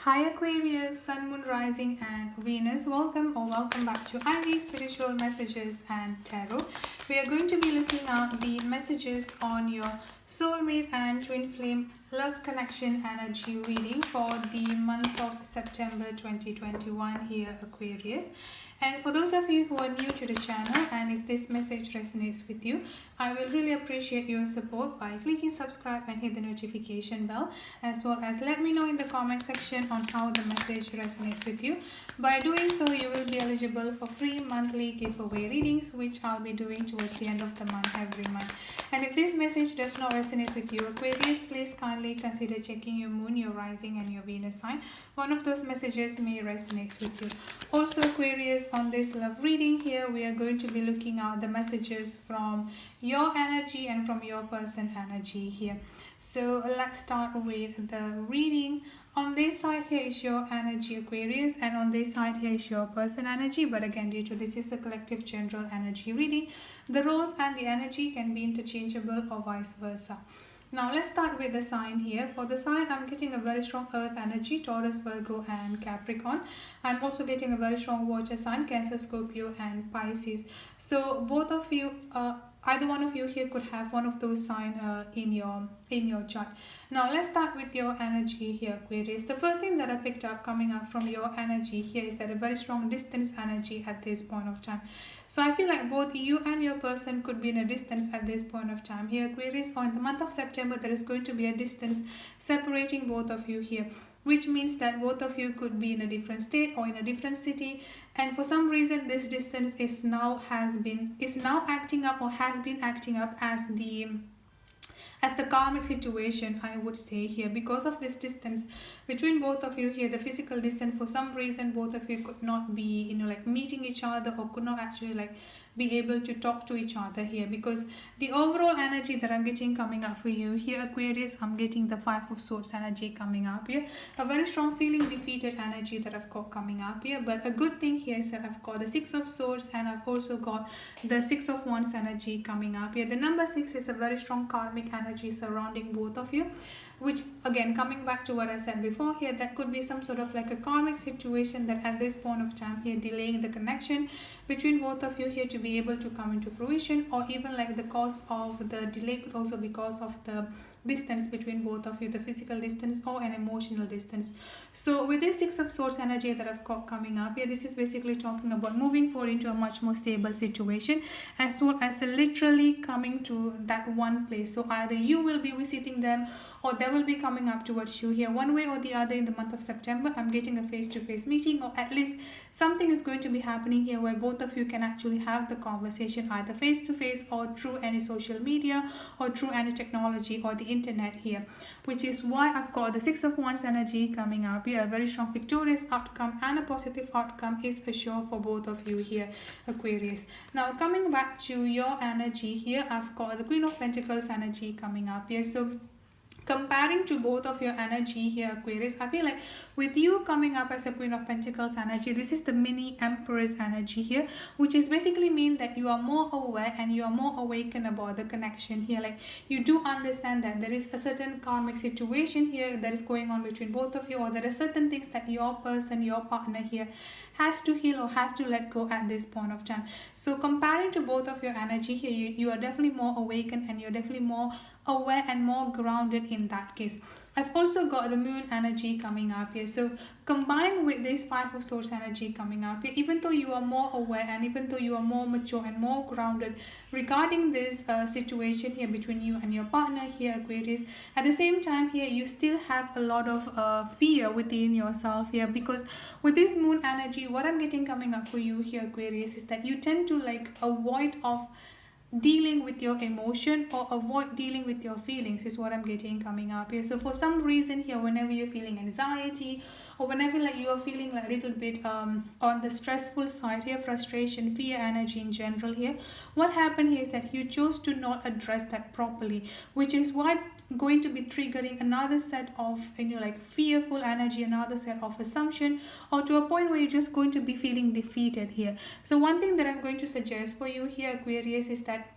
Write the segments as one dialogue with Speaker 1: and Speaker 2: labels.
Speaker 1: Hi Aquarius, Sun, Moon, Rising and Venus. Welcome back to Aries Spiritual Messages and Tarot. We are going to be looking at the messages on your soulmate and twin flame love connection energy reading for the month of September 2021 here Aquarius. And for those of you who are new to the channel, and if this message resonates with you, I will really appreciate your support by clicking subscribe and hit the notification bell, as well as let me know in the comment section on how the message resonates with you. By doing so, you will be eligible for free monthly giveaway readings, which I'll be doing towards the end of the month every month. And if this message does not resonate with you Aquarius, please kindly consider checking your moon, your rising and your Venus sign. One of those messages may resonate with you. Also Aquarius, on this love reading here, we are going to be looking at the messages from your energy and from your person energy here. So let's start with the reading. On this side here is your energy Aquarius, and on this side here is your person energy. But again, due to this is a collective general energy reading, the roles and the energy can be interchangeable or vice versa. Now let's start with the sign here. For the sign, I'm getting a very strong earth energy, Taurus, Virgo and Capricorn. I'm also getting a very strong water sign, Cancer, Scorpio and Pisces. So both of you, either one of you here could have one of those signs in your chart. Now let's start with your energy here Aquarius. The first thing that I picked up coming up from your energy here is that a very strong distance energy at this point of time. So I feel like both you and your person could be in a distance at this point of time here Aquarius. Or in the month of September, there is going to be a distance separating both of you here, which means that both of you could be in a different state or in a different city, and for some reason this distance is now acting up or has been acting up as the karmic situation, I would say here. Because of this distance between both of you here, the physical distance, for some reason both of you could not be meeting each other, or could not actually be able to talk to each other here. Because the overall energy that I'm getting coming up for you here Aquarius, I'm getting the Five of Swords energy coming up here, a very strong feeling defeated energy that I've got coming up here. But a good thing here is that I've got the Six of Swords, and I've also got the Six of Wands energy coming up here. The number 6 is a very strong karmic energy surrounding both of you, which again, coming back to what I said before here, that could be some sort of like a karmic situation that at this point of time here delaying the connection between both of you here to be able to come into fruition, or even like the cause of the delay could also be because of the distance between both of you, the physical distance or an emotional distance. So with this Six of Swords energy that I've got coming up here, this is basically talking about moving forward into a much more stable situation, as well as literally coming to that one place. So either you will be visiting them, or they will be coming up towards you here, one way or the other. In the month of September, I'm getting a face-to-face meeting, or at least something is going to be happening here where both of you can actually have the conversation either face-to-face or through any social media or through any technology or the internet here, which is why I've got the Six of Wands energy coming up here. A very strong victorious outcome and a positive outcome is assured for both of you here Aquarius. Now coming back to your energy here, I've got the Queen of Pentacles energy coming up here. So comparing to both of your energy here Aquarius, I feel like with you coming up as a Queen of Pentacles energy, this is the mini Empress energy here, which is basically mean that you are more aware and you are more awakened about the connection here. Like you do understand that there is a certain karmic situation here that is going on between both of you, or there are certain things that your person, your partner here has to heal or has to let go at this point of time. So comparing to both of your energy here, you are definitely more awakened and you're definitely more aware and more grounded in that case. I've also got the Moon energy coming up here. So combined with this Five of Swords energy coming up here, even though you are more aware and even though you are more mature and more grounded regarding this situation here between you and your partner here Aquarius, at the same time here you still have a lot of fear within yourself here. Because with this Moon energy, what I'm getting coming up for you here Aquarius is that you tend to avoid of dealing with your emotion or avoid dealing with your feelings, is what I'm getting coming up here. So for some reason here, whenever you're feeling anxiety, or whenever you are feeling a little bit on the stressful side here, frustration, fear energy in general here, what happened here is that you chose to not address that properly, which is what going to be triggering another set of fearful energy, another set of assumption, or to a point where you're just going to be feeling defeated here. So one thing that I'm going to suggest for you here Aquarius is that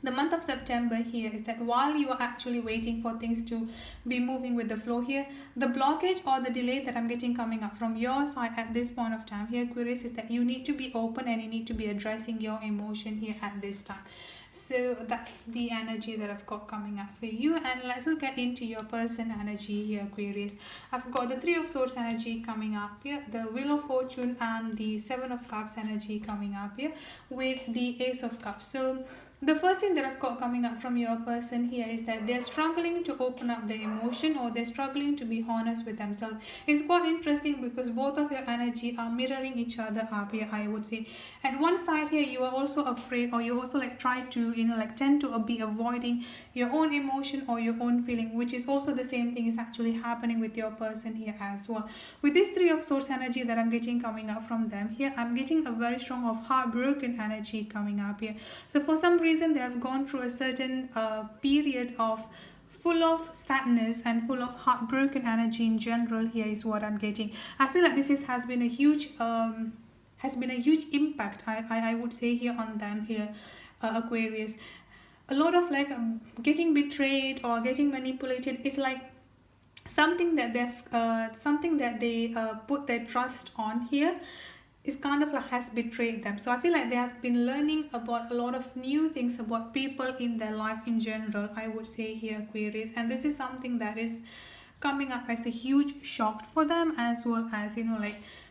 Speaker 1: the month of September here is that while you are actually waiting for things to be moving with the flow here, the blockage or the delay that I'm getting coming up from your side at this point of time here, Aquarius, is that you need to be open and you need to be addressing your emotion here at this time. So that's the energy that I've got coming up for you. And let's look at into your person energy here, Aquarius. I've got the Three of Swords energy coming up here, the Wheel of Fortune and the Seven of Cups energy coming up here with the Ace of Cups. So the first thing that I've got coming up from your person here is that they're struggling to open up their emotion, or they're struggling to be honest with themselves. It's quite interesting because both of your energy are mirroring each other up here, I would say. At one side here, you are also afraid, or you also like try to, tend to be avoiding your own emotion or your own feeling, which is also the same thing is actually happening with your person here as well. With this Three of Swords energy that I'm getting coming up from them here, I'm getting a very strong of heartbroken energy coming up here. So for some reason, they have gone through a certain period of full of sadness and full of heartbroken energy in general here is what I'm getting. I feel like this has been a huge impact, I would say, here on them here, Aquarius. A lot of like getting betrayed or getting manipulated is like something that they put their trust on here is kind of like has betrayed them. So I feel like they have been learning about a lot of new things about people in their life in general, I would say here, Aquarius. And this is something that is coming up as a huge shock for them, as well as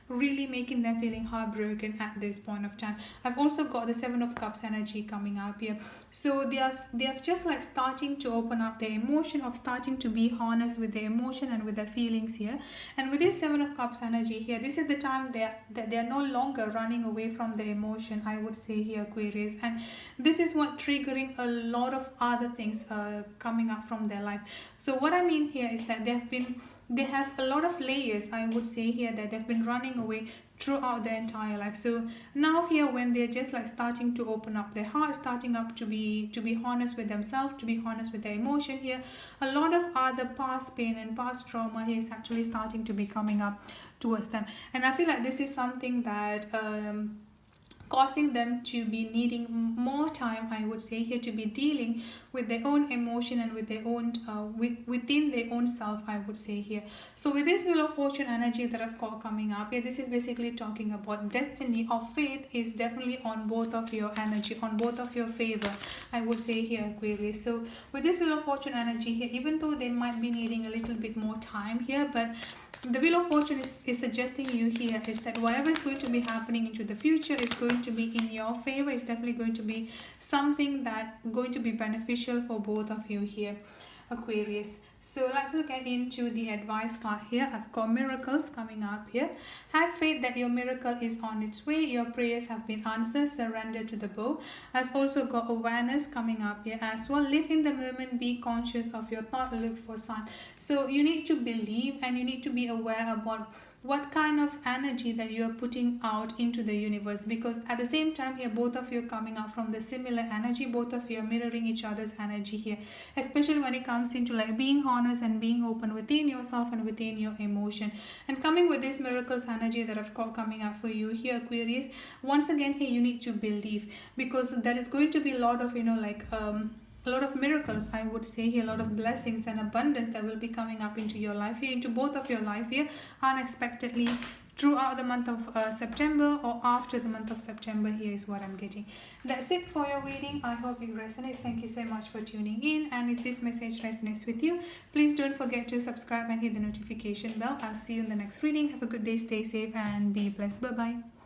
Speaker 1: really making them feeling heartbroken at this point of time. I've also got the Seven of Cups energy coming up here. So they are just like starting to open up their emotion, of starting to be honest with their emotion and with their feelings here. And with this Seven of Cups energy here, this is the time that they are no longer running away from the emotion, I would say here, Aquarius. And this is what triggering a lot of other things coming up from their life. So what I mean here is that they have a lot of layers, I would say here, that they've been running away throughout their entire life. So now here, when they're just like starting to open up their heart, starting up to be honest with themselves, to be honest with their emotion here, a lot of other past pain and past trauma here is actually starting to be coming up towards them. And I feel like this is something that causing them to be needing more time, I would say here, to be dealing with their own emotion and with their own within their own self, I would say here. So with this Wheel of Fortune energy that I've got coming up here, this is basically talking about destiny or faith is definitely on both of your energy, on both of your favor, I would say here, Aquarius. So with this Wheel of Fortune energy here, even though they might be needing a little bit more time here, but the Wheel of Fortune is suggesting you here is that whatever is going to be happening into the future is going to be in your favor. It's definitely going to be something that going to be beneficial for both of you here, Aquarius. So let's look at into the advice card here. I've got miracles coming up here. Have faith that your miracle is on its way. Your prayers have been answered. Surrender to the bow. I've also got awareness coming up here as well. Live in the moment. Be conscious of your thought. Look for sign. So you need to believe and you need to be aware about what kind of energy that you are putting out into the universe, because at the same time here, both of you are coming out from the similar energy. Both of you are mirroring each other's energy here, especially when it comes into like being honest and being open within yourself and within your emotion. And coming with this miracles energy that I've got coming up for you here, Aquarius, once again here, you need to believe, because there is going to be a lot of a lot of miracles, I would say here, a lot of blessings and abundance that will be coming up into your life here, into both of your life here, unexpectedly throughout the month of September or after the month of September here is what I'm getting. That's it for your reading. I hope it resonates. Thank you so much for tuning in, and if this message resonates with you, please don't forget to subscribe and hit the notification bell. I'll see you in the next reading. Have a good day, stay safe and be blessed. Bye bye.